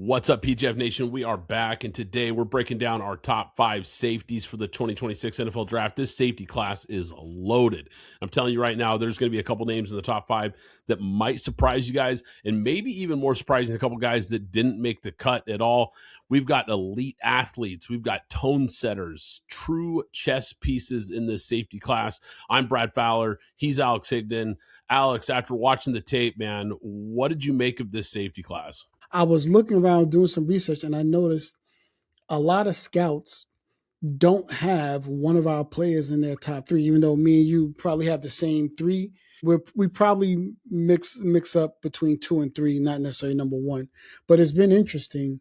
What's up, PGF Nation? We are back, and today we're breaking down our top 5 safeties for the 2026 NFL Draft. This safety class is loaded. I'm telling you right now, there's going to be a couple names in the top 5 that might surprise you guys, and maybe even more surprising, a couple guys that didn't make the cut at all. We've got elite athletes. We've got tone setters, true chess pieces in this safety class. I'm Brad Fowler. He's Alex Higdon. Alex, after watching the tape, man, what did you make of this safety class? I was looking around doing some research, and I noticed a lot of scouts don't have one of our players in their top 3, even though me and you probably have the same 3. We probably mix up between 2 and 3, not necessarily number 1. But it's been interesting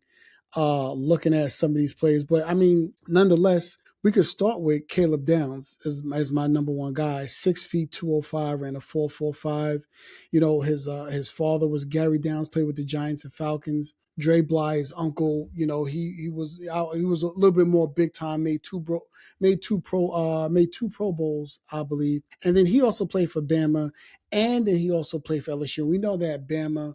looking at some of these players. But, I mean, nonetheless, we could start with Caleb Downs as my number 1 guy. 6 feet, 205, ran a 4.45. You know, his father was Gary Downs, played with the Giants and Falcons. Dre Bly, his uncle, you know, he was a little bit more big time. Made two Pro Bowls, I believe. And then he also played for Bama, and then he also played for LSU. We know that Bama,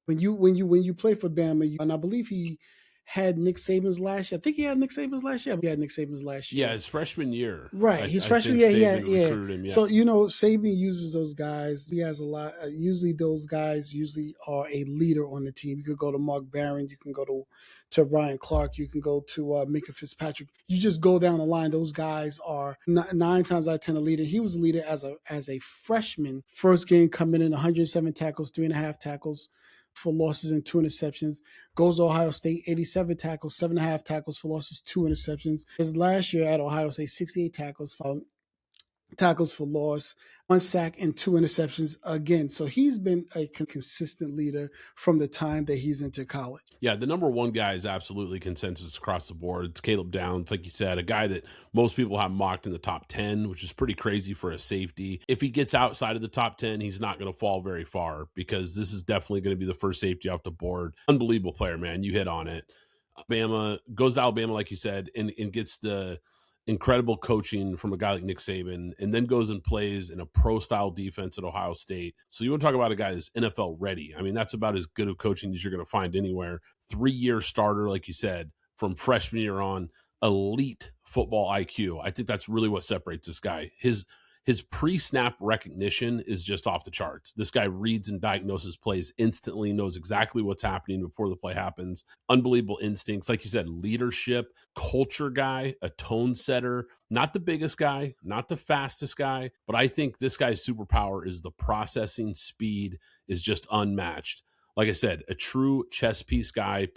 when you play for Bama, and I believe he had Nick Saban's last year. I think he had Nick Saban's last year. He had Nick Saban's last year. Yeah, his freshman year. Right. His freshman year, yeah. So, you know, Saban uses those guys. He has a lot. Usually those guys are a leader on the team. You could go to Mark Barron. You can go to Ryan Clark. You can go to Minka Fitzpatrick. You just go down the line. Those guys are 9 times out of 10 a leader. He was a leader as a freshman. First game coming in, 107 tackles, 3.5 tackles for losses and 2 interceptions. Goes to Ohio State, 87 tackles, 7.5 tackles for losses, 2 interceptions. His last year at Ohio State, 68 tackles for loss, 1 sack and 2 interceptions again. So he's been a consistent leader from the time that he's into college. Yeah, the number 1 guy is absolutely consensus across the board. It's Caleb Downs, like you said, a guy that most people have mocked in the top 10, which is pretty crazy for a safety. If he gets outside of the top 10, he's not going to fall very far, because this is definitely going to be the first safety off the board. Unbelievable player, man. You hit on it. Bama goes to Alabama, like you said, and gets the incredible coaching from a guy like Nick Saban, and then goes and plays in a pro-style defense at Ohio State. So you want to talk about a guy that's NFL ready. I mean, that's about as good of coaching as you're going to find anywhere. 3-year starter, like you said, from freshman year on, elite football IQ. I think that's really what separates this guy. His pre-snap recognition is just off the charts. This guy reads and diagnoses plays instantly, knows exactly what's happening before the play happens. Unbelievable instincts. Like you said, leadership, culture guy, a tone setter. Not the biggest guy, not the fastest guy, but I think this guy's superpower is the processing speed is just unmatched. Like I said, a true chess piece guy.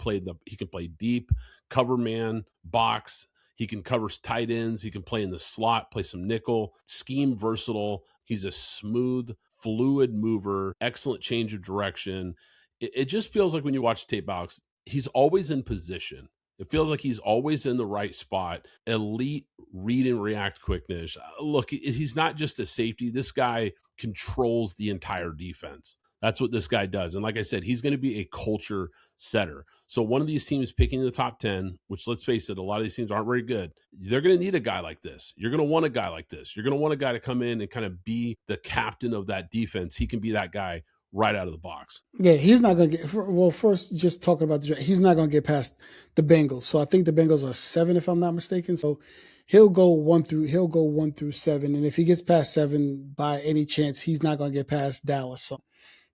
He can play deep, cover man, box. He can cover tight ends. He can play in the slot, play some nickel, scheme versatile. He's a smooth, fluid mover, excellent change of direction. It just feels like when you watch tape, Alex, he's always in position. It feels like he's always in the right spot. Elite read and react quickness. Look, he's not just a safety. This guy controls the entire defense. That's what this guy does. And like I said, he's going to be a culture setter. So one of these teams picking in the top 10, which let's face it, a lot of these teams aren't very good. They're going to need a guy like this. You're going to want a guy like this. You're going to want a guy to come in and kind of be the captain of that defense. He can be that guy right out of the box. Yeah, he's not going to get, well, first, just talking about he's not going to get past the Bengals. So I think the Bengals are 7, if I'm not mistaken. So he'll go 1 through 7. And if he gets past 7 by any chance, he's not going to get past Dallas. So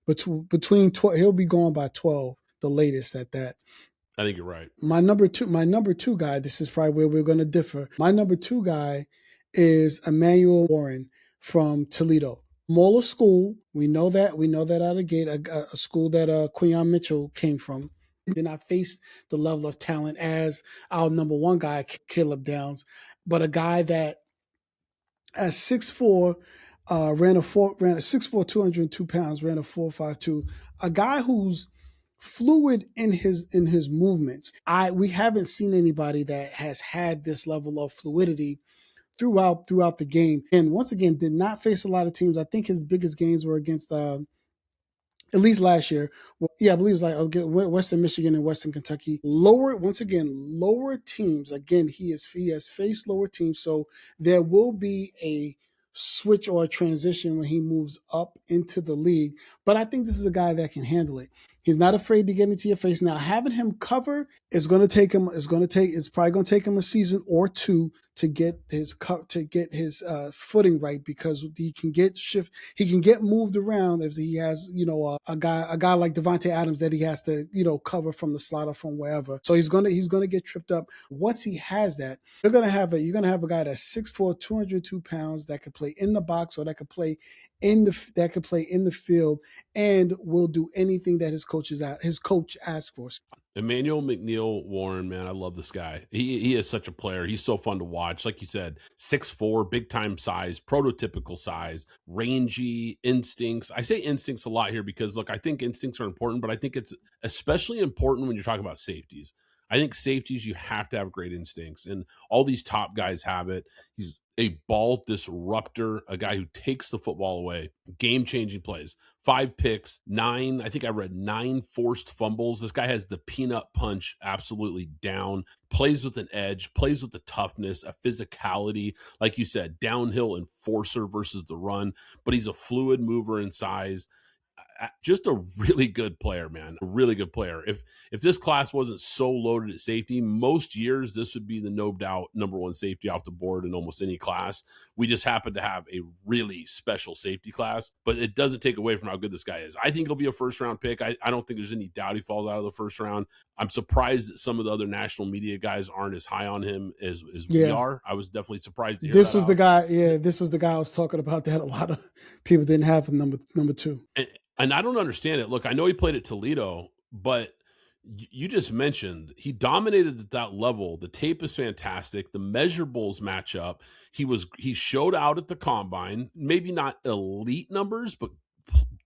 between 12, he'll be going by 12, the latest at that. I think you're right. My number two guy, this is probably where we're going to differ. My number 2 guy is Emmanuel McNeil-Warren from Toledo. Smaller school. We know that out of the gate, a school that Quinyon Mitchell came from. Did not face the level of talent as our number 1 guy, Caleb Downs, but a guy that at 6'4", ran a 6'4", 202 pounds, ran a 4.52. A guy who's fluid in his movements. We haven't seen anybody that has had this level of fluidity throughout the game. And once again, did not face a lot of teams. I think his biggest games were against at least last year. Yeah, I believe it was like Western Michigan and Western Kentucky. Lower teams. Again, he has faced lower teams. So there will be a switch or a transition when he moves up into the league. But I think this is a guy that can handle it. He's not afraid to get into your face. Now, having him cover is going to take him. It's probably going to take him a season or two to get his footing right, because he can get moved around if he has a guy like Devontae Adams that he has to cover from the slot or from wherever. So he's gonna get tripped up. Once he has that, you're gonna have a guy that's 6'4", 202 pounds that could play in the box, or that could play in the field, and will do anything that his coach asks for. Emmanuel McNeil-Warren, man, I love this guy. He is such a player. He's so fun to watch. Like you said, 6'4", big time size, prototypical size, rangy instincts. I say instincts a lot here because, look, I think instincts are important, but I think it's especially important when you're talking about safeties. I think safeties, you have to have great instincts, and all these top guys have it. He's a ball disruptor, a guy who takes the football away, game-changing plays. 5 picks, 9, I think I read 9 forced fumbles. This guy has the peanut punch absolutely down, plays with an edge, plays with the toughness, a physicality, like you said, downhill enforcer versus the run, but he's a fluid mover in size. Just a really good player, man. A really good player. If this class wasn't so loaded at safety, most years this would be the no doubt number one safety off the board in almost any class. We just happen to have a really special safety class, but it doesn't take away from how good this guy is. I think he'll be a first-round pick. I don't think there's any doubt he falls out of the first round. I'm surprised that some of the other national media guys aren't as high on him as we are. I was definitely surprised to hear this was the guy. Yeah, this was the guy I was talking about that a lot of people didn't have him number 2. And I don't understand it. Look, I know he played at Toledo, but you just mentioned he dominated at that level. The tape is fantastic. The measurables match up. He showed out at the combine, maybe not elite numbers, but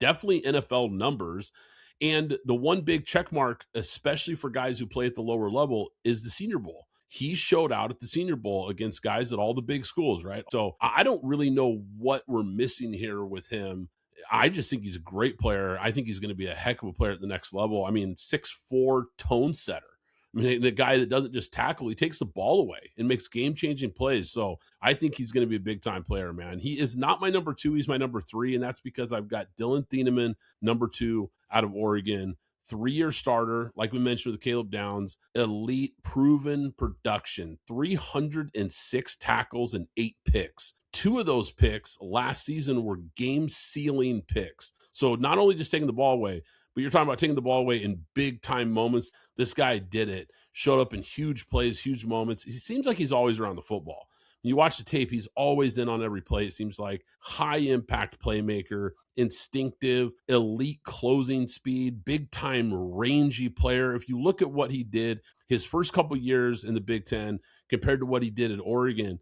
definitely NFL numbers. And the one big check mark, especially for guys who play at the lower level, is the Senior Bowl. He showed out at the Senior Bowl against guys at all the big schools, right? So I don't really know what we're missing here with him. I just think he's a great player. I think he's going to be a heck of a player at the next level. I mean, 6'4" tone setter. I mean, the guy that doesn't just tackle, he takes the ball away and makes game-changing plays. So I think he's going to be a big-time player, man. He is not my number 2. He's my number 3, and that's because I've got Dillon Thieneman, number 2, out of Oregon. 3-year starter, like we mentioned with Caleb Downs, elite proven production, 306 tackles and 8 picks. 2 of those picks last season were game-sealing picks. So not only just taking the ball away, but you're talking about taking the ball away in big-time moments. This guy did it, showed up in huge plays, huge moments. He seems like he's always around the football. When you watch the tape, he's always in on every play. It seems like high-impact playmaker, instinctive, elite closing speed, big-time rangy player. If you look at what he did his first couple years in the Big Ten compared to what he did at Oregon,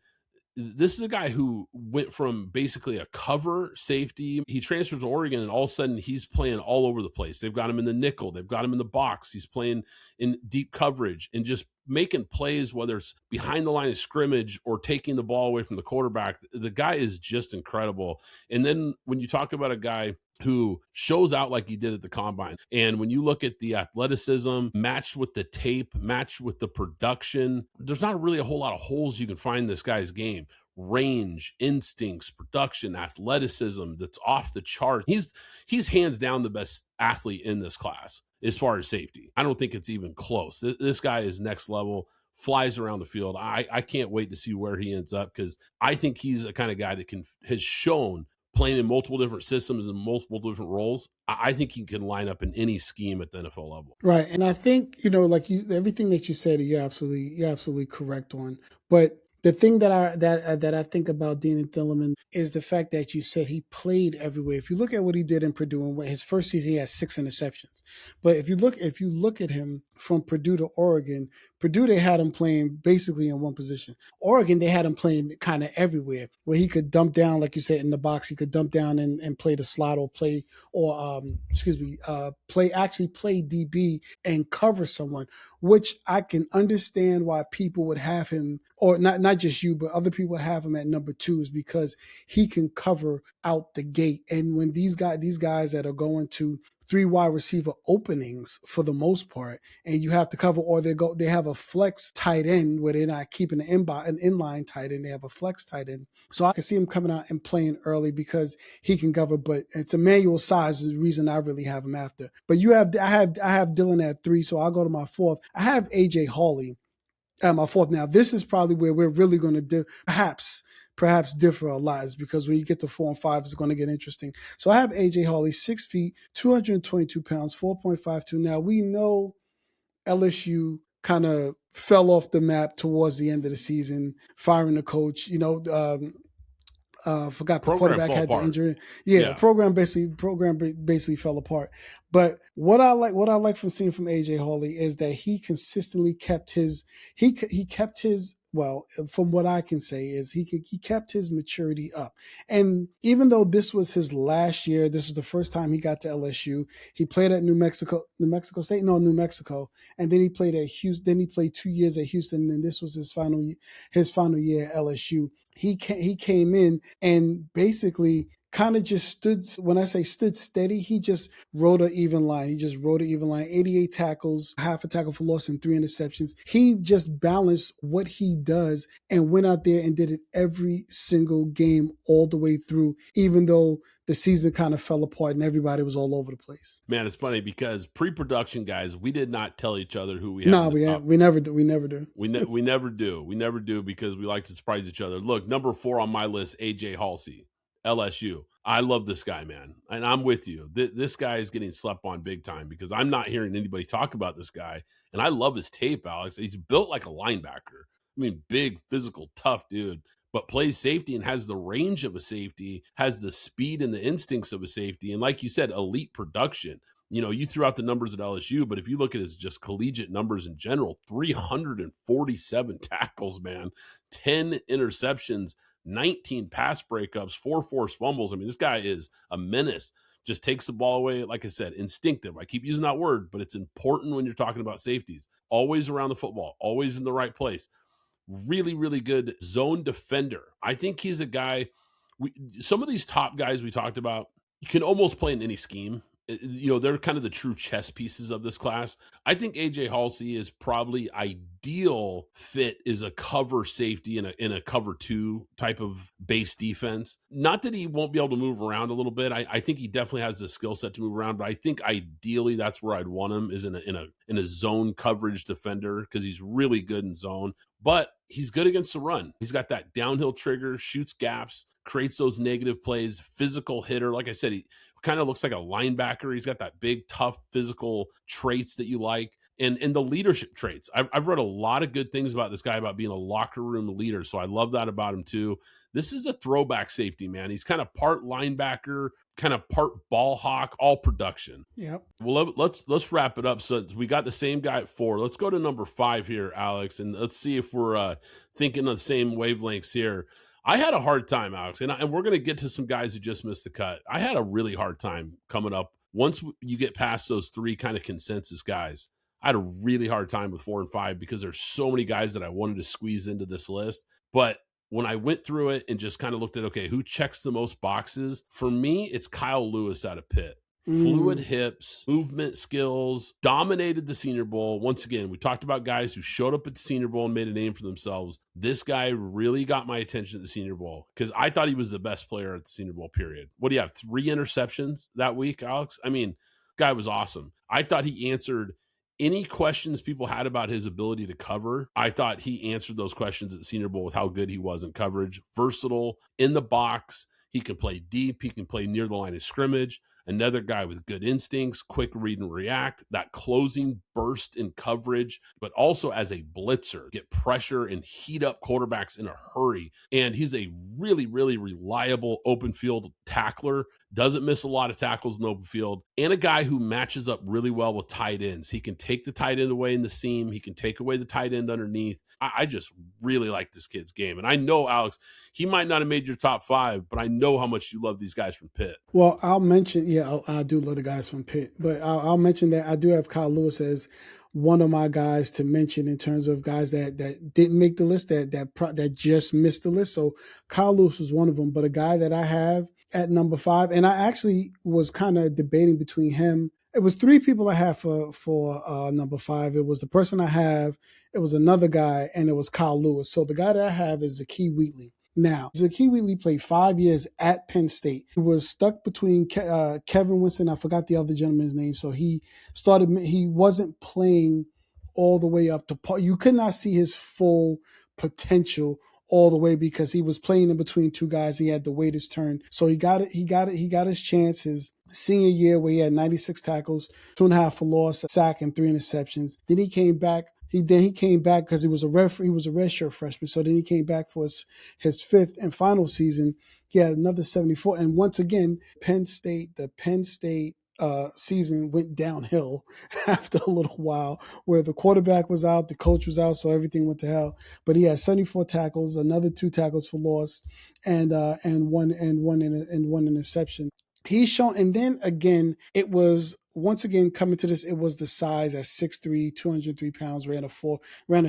this is a guy who went from basically a cover safety. He transfers to Oregon, and all of a sudden he's playing all over the place. They've got him in the nickel. They've got him in the box. He's playing in deep coverage and just making plays, whether it's behind the line of scrimmage or taking the ball away from the quarterback. The guy is just incredible. And then when you talk about a guy who shows out like he did at the combine, and when you look at the athleticism matched with the tape, matched with the production, there's not really a whole lot of holes you can find in this guy's game. Range, instincts, production, athleticism that's off the chart. He's hands down the best athlete in this class as far as safety. I don't think it's even close. This guy is next level, flies around the field. I can't wait to see where he ends up, because I think he's a kind of guy that has shown, playing in multiple different systems and multiple different roles, I think he can line up in any scheme at the NFL level. Right. And I think, like everything that you said, you're absolutely correct on. But the thing that I think about Dillon Thieneman is the fact that you said he played everywhere. If you look at what he did in Purdue, and his first season, he had 6 interceptions. But if you look at him from Purdue to Oregon, Purdue, they had him playing basically in one position. Oregon, they had him playing kind of everywhere, where he could dump down, like you said, in the box. He could dump down and play the slot, or play DB and cover someone, which I can understand why people would have him, or not just you, but other people have him at number 2, is because he can cover out the gate. And when these guys that are going to three wide receiver openings for the most part, and you have to cover, or they have a flex tight end where they're not keeping an inline tight end. They have a flex tight end. So I can see him coming out and playing early because he can cover, but it's Emmanuel size is the reason I really have him after. But I have Dillon at 3, so I'll go to my 4th. I have AJ Haulcy at my 4th. Now, this is probably where we're really going to do perhaps differ a lot, is because when you get to 4 and 5, it's going to get interesting. So I have AJ Haulcy, 6 feet, 222 pounds, 4.52. Now, we know LSU kind of fell off the map towards the end of the season, firing the coach. Forgot the Program quarterback had the injury. Yeah, program basically fell apart. But what I like from seeing from AJ Haulcy is that he consistently kept his well, from what I can say is he kept his maturity up. And even though this was his last year, this was the first time he got to LSU. He played at New Mexico State, and then he played at Houston. Then he played 2 years at Houston, and this was his final year at LSU. He came in and basically kind of just stood. When I say stood steady, he just rode an even line. 88 tackles, half a tackle for loss, and 3 interceptions. He just balanced what he does and went out there and did it every single game all the way through, even though the season kind of fell apart and everybody was all over the place. Man, it's funny because pre-production guys, we did not tell each other who we have. No, we never do. We never do. We never do. We never do because we like to surprise each other. Look, number 4 on my list, AJ Haulcy, LSU. I love this guy, man. And I'm with you. This guy is getting slept on big time because I'm not hearing anybody talk about this guy. And I love his tape, Alex. He's built like a linebacker. I mean, big, physical, tough dude, but plays safety and has the range of a safety, has the speed and the instincts of a safety. And like you said, elite production. You threw out the numbers at LSU, but if you look at his just collegiate numbers in general, 347 tackles, man, 10 interceptions, 19 pass breakups, 4 forced fumbles. I mean, this guy is a menace. Just takes the ball away. Like I said, instinctive. I keep using that word, but it's important when you're talking about safeties. Always around the football, always in the right place. Really, really good zone defender. I think he's a guy. Some of these top guys we talked about, you can almost play in any scheme. They're kind of the true chess pieces of this class. I think AJ Haulcy is probably ideal fit as a cover safety in a cover 2 type of base defense. Not that he won't be able to move around a little bit. I think he definitely has the skill set to move around, but I think ideally that's where I'd want him, is in a zone coverage defender, because he's really good in zone. But he's good against the run. He's got that downhill trigger, shoots gaps, creates those negative plays, physical hitter. Like I said, he kind of looks like a linebacker. He's got that big, tough physical traits that you like, and the leadership traits. I've read a lot of good things about this guy, about being a locker room leader. So I love that about him too. This is a throwback safety, man. He's kind of part linebacker, kind of part ball hawk, all production. Yep. Well, let's wrap it up. So we got the same guy at 4. Let's go to number 5 here, Alex, and let's see if we're thinking on the same wavelengths here. I had a hard time, Alex, and we're going to get to some guys who just missed the cut. I had a really hard time coming up. Once you get past those 3 kind of consensus guys, I had a really hard time with 4 and 5 because there's so many guys that I wanted to squeeze into this list. But when I went through it and just kind of looked at, okay, who checks the most boxes? For me, it's Kyle Lewis out of Pitt. Fluid hips, movement skills, dominated the Senior Bowl. Once again, we talked about guys who showed up at the Senior Bowl and made a name for themselves. This guy really got my attention at the Senior Bowl because I thought he was the best player at the Senior Bowl, period. What do you have, 3 interceptions that week, Alex? I mean, guy was awesome. I thought he answered any questions people had about his ability to cover. I thought he answered those questions at the Senior Bowl with how good he was in coverage. Versatile, in the box. He can play deep. He can play near the line of scrimmage. Another guy with good instincts, quick read and react, that closing burst in coverage, but also as a blitzer, get pressure and heat up quarterbacks in a hurry. And he's a really, really reliable open field tackler, doesn't miss a lot of tackles in the open field, and a guy who matches up really well with tight ends. He can take the tight end away in the seam. He can take away the tight end underneath. I just really like this kid's game. And I know, Alex, he might not have made your top 5, but I know how much you love these guys from Pitt. Well, I'll mention, I do love the guys from Pitt, but I'll mention that I do have Kyle Lewis as one of my guys to mention in terms of guys that didn't make the list, that just missed the list. So Kyle Lewis was one of them, but a guy that I have at number 5. And I actually was kind of debating between him. It was 3 people I had for number 5. It was the person I have, it was another guy, and it was Kyle Lewis. So the guy that I have is Zakee Wheatley. Now, Zakee Wheatley played 5 years at Penn State. He was stuck between Kevin Winston. I forgot the other gentleman's name. So he wasn't playing all the way up to par. You could not see his full potential all the way because he was playing in between 2 guys. He had to wait his turn. So he got his chance his senior year where he had 96 tackles, 2.5 for loss, a sack, and 3 interceptions. Then he came back. He came back because he was a redshirt freshman. So then he came back for his 5th and final season. He had another 74. And once again, the Penn State season went downhill after a little while, where the quarterback was out, the coach was out, so everything went to hell. But he had 74 tackles, another 2 tackles for loss, and one interception. He's shown, and then again, it was once again coming to this. It was the size at 6'3", 203 pounds, ran a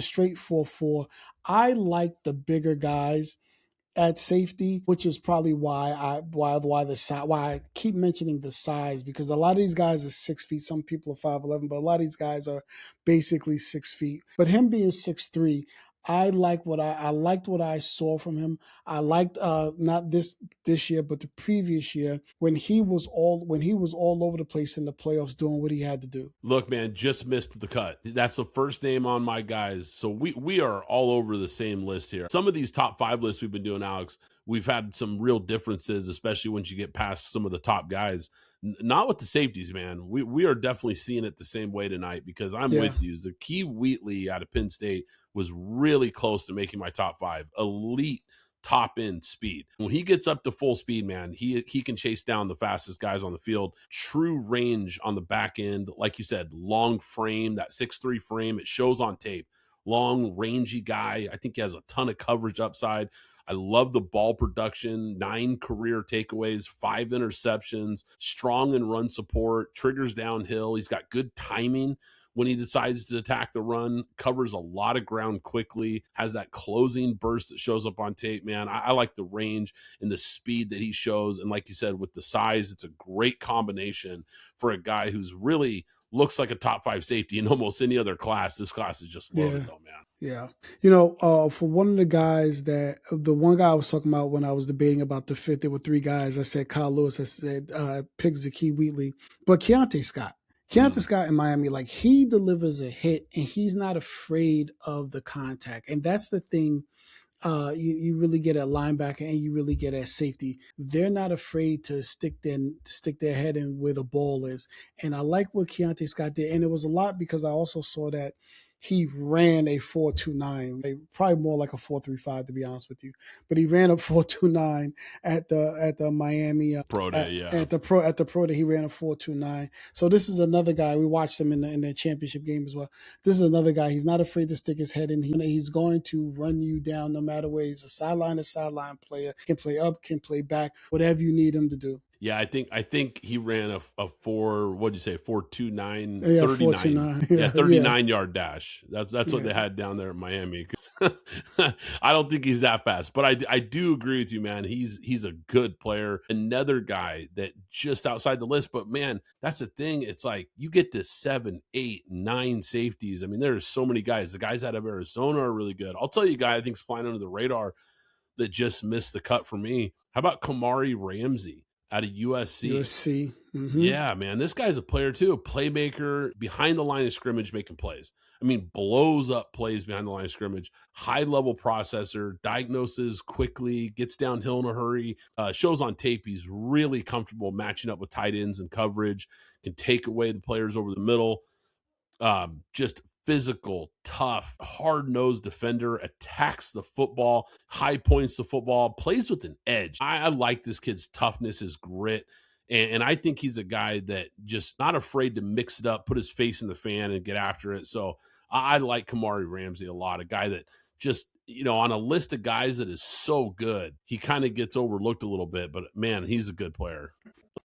straight 4.4. I like the bigger guys at safety, which is probably why I keep mentioning the size, because a lot of these guys are 6 feet. Some people are 5'11", but a lot of these guys are basically 6 feet. But him being 6'3", I liked what I saw from him. I liked not this year, but the previous year when he was all over the place in the playoffs doing what he had to do. Look, man, just missed the cut. That's the first name on my guys. So we are all over the same list here. Some of these top 5 lists we've been doing, Alex, we've had some real differences, especially once you get past some of the top guys. Not with the safeties, man. We are definitely seeing it the same way tonight, because I'm with you. Zakee Wheatley out of Penn State was really close to making my top 5. Elite top end speed. When he gets up to full speed, man, he can chase down the fastest guys on the field. True range on the back end. Like you said, long frame, that 6'3" frame, it shows on tape. Long, rangy guy. I think he has a ton of coverage upside. I love the ball production, 9 career takeaways, 5 interceptions, strong in run support, triggers downhill. He's got good timing when he decides to attack the run, covers a lot of ground quickly, has that closing burst that shows up on tape, man. I like the range and the speed that he shows. And like you said, with the size, it's a great combination for a guy who's really looks like a top 5 safety in almost any other class. This class is just loaded though, man. Yeah. For one of the guys the one guy I was talking about when I was debating about the 5th, there were 3 guys. I said Kyle Lewis, I said pick Zakee Wheatley, but Keontae Scott in Miami, like, he delivers a hit and he's not afraid of the contact. And that's the thing. You really get at linebacker and you really get at safety. They're not afraid to stick their head in where the ball is. And I like what Keontae Scott did. And it was a lot because I also saw that he ran a 4.29, probably more like a 4.35 to be honest with you. But he ran a 4.29 at the Miami pro day, at the pro day. He ran a 4.29. So this is another guy. We watched him in the championship game as well. This is another guy. He's not afraid to stick his head in. He's going to run you down no matter what. He's a sideline player. Can play up, can play back, whatever you need him to do. Yeah, I think he ran a 4.29, yeah, 39. Yeah, 39-yard dash. That's what they had down there in Miami. I don't think he's that fast, but I do agree with you, man. He's a good player. Another guy that just outside the list, but man, that's the thing. It's like you get to 7, 8, 9 safeties. I mean, there's so many guys. The guys out of Arizona are really good. I'll tell you a guy I think's flying under the radar that just missed the cut for me. How about Kamari Ramsey out of USC? Mm-hmm. Yeah, man, this guy's a player too, a playmaker, behind the line of scrimmage, making plays. I mean, blows up plays behind the line of scrimmage, high-level processor, diagnoses quickly, gets downhill in a hurry, shows on tape he's really comfortable matching up with tight ends and coverage, can take away the players over the middle. Just physical, tough, hard-nosed defender, attacks the football, high points the football, plays with an edge. I like this kid's toughness, his grit, and I think he's a guy that just not afraid to mix it up, put his face in the fan, and get after it. So I like Kamari Ramsey a lot, a guy that just, on a list of guys that is so good, he kind of gets overlooked a little bit, but man, he's a good player.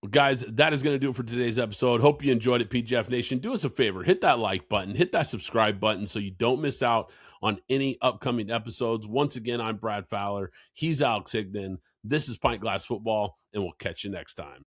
Well, guys, that is going to do it for today's episode. Hope you enjoyed it, PGF Nation. Do us a favor, hit that like button, hit that subscribe button so you don't miss out on any upcoming episodes. Once again, I'm Brad Fowler. He's Alex Higdon. This is Pint Glass Football, and we'll catch you next time.